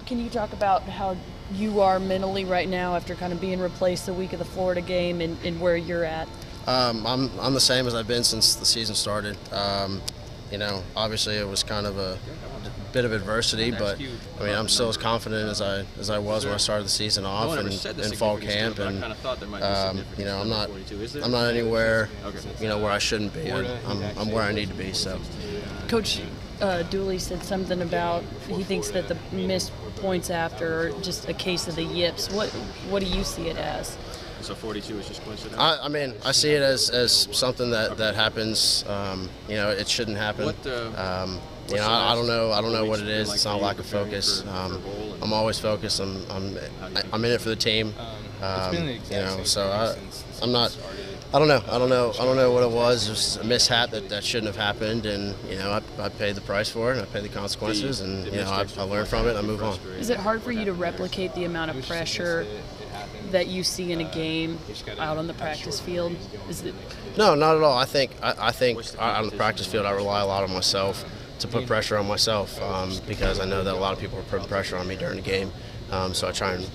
can you talk about how you are mentally right now after kind of being replaced the week of the Florida game and where you're at? I'm the same as I've been since the season started. Obviously it was kind of a bit of adversity, but I mean I'm still as confident as I was when I started the season off in fall camp, and I'm not anywhere where I shouldn't be. I'm where I need to be. So, Coach Dooley said something about he thinks that the missed points after are just a case of the yips. What do you see it as? So 42 is just coincidental? I see it as something that happens. It shouldn't happen. I don't know what it is. It's not a lack of focus. I'm always focused. I'm in it for the team. So I'm not. I don't know what it was. It was a mishap that shouldn't have happened, and I paid the price for it, and I paid the consequences, and I learned from it, and I move on. Is it hard for you to replicate the amount of pressure that you see in a game out on the practice field? No, not at all. I think out on the practice field I rely a lot on myself to put pressure on myself, because I know that a lot of people are putting pressure on me during the game. So I try and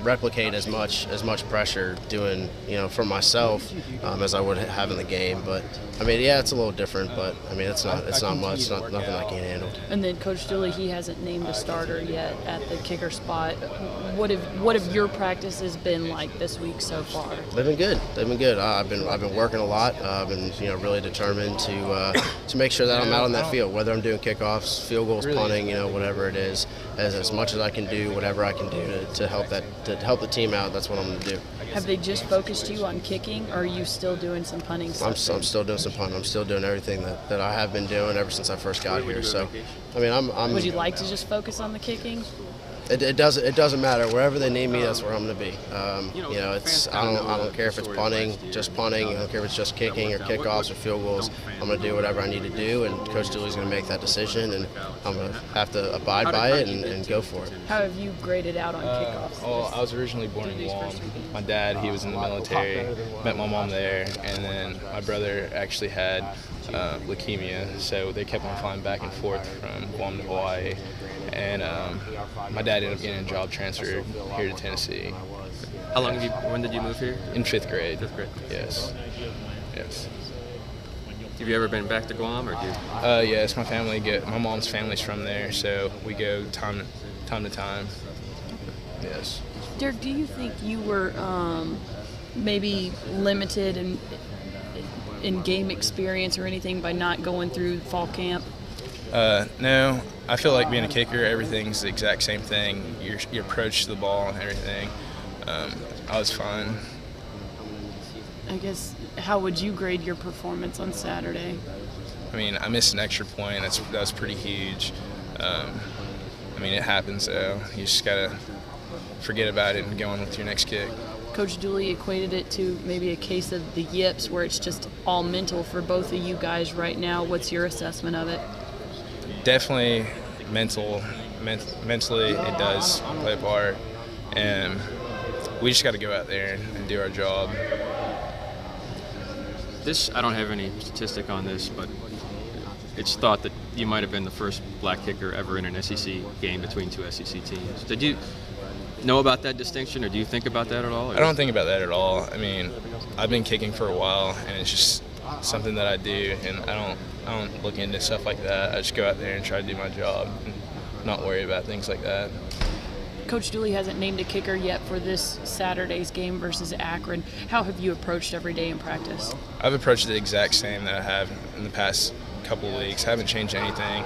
replicate as much pressure doing for myself as I would have in the game. But I mean, yeah, it's a little different, but I mean it's not much, nothing I can't handle. And then Coach Dooley, he hasn't named a starter yet at the kicker spot. What have your practices been like this week so far? They've been good. I've been working a lot. I've been really determined to make sure that I'm out on that field, whether I'm doing kickoffs, field goals, punting, whatever it is, as much as I can do, whatever I can do to help the team out. That's what I'm going to do. Have they just focused you on kicking, or are you still doing some punting stuff? I'm still doing some punting. I'm still doing everything that I have been doing ever since I first got here. So, I mean, I'm. Would you like to just focus on the kicking? It doesn't matter. Wherever they need me, that's where I'm going to be. I don't care if it's punting, just punting. I don't care if it's just kicking or kickoffs or field goals. I'm going to do whatever I need to do, and Coach Dooley's going to make that decision, and I'm going to have to abide by it and go for it. How have you graded out on kickoffs? I was originally born in Guam. My dad, he was in the military. Met my mom there, and then my brother actually had leukemia, so they kept on flying back and forth from Guam to Hawaii. And my dad ended up getting a job transfer here to Tennessee. When did you move here? In 5th grade. 5th grade. Yes. Have you ever been back to Guam, or do you? Yes, my mom's family's from there, so we go time to time. Yes. Derrick, do you think you were maybe limited in game experience or anything by not going through fall camp? No, I feel like being a kicker, everything's the exact same thing. Your approach to the ball and everything. I was fine. I guess, how would you grade your performance on Saturday? I mean, I missed an extra point. That was pretty huge. I mean, it happens, though. You just gotta forget about it and go on with your next kick. Coach Dooley equated it to maybe a case of the yips, where it's just all mental for both of you guys right now. What's your assessment of it? Definitely mentally it does play a part, and we just got to go out there and do our job. I don't have any statistic on this, but it's thought that you might have been the first black kicker ever in an SEC game between two SEC teams. Did you know about that distinction, or do you think about that at all? I don't think about that at all. I mean, I've been kicking for a while, and it's just something that I do, and I don't look into stuff like that. I just go out there and try to do my job and not worry about things like that. Coach Dooley hasn't named a kicker yet for this Saturday's game versus Akron. How have you approached every day in practice? I've approached it the exact same that I have in the past couple of weeks. I haven't changed anything.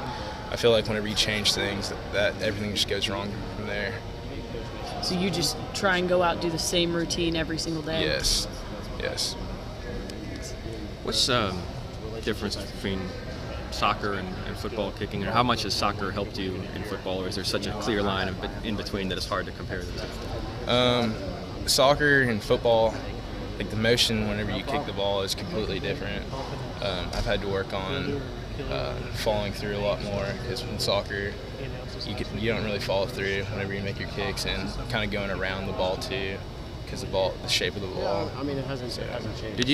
I feel like whenever you change things, that everything just goes wrong from there. So you just try and go out and do the same routine every single day? Yes. What's the difference between soccer and football kicking, or how much has soccer helped you in football, or is there such a clear line in between that it's hard to compare the two? Soccer and football, like the motion whenever you kick the ball is completely different. I've had to work on following through a lot more, because in soccer you don't really follow through whenever you make your kicks, and kind of going around the ball too, because the shape of the ball. Yeah, I mean, it hasn't changed.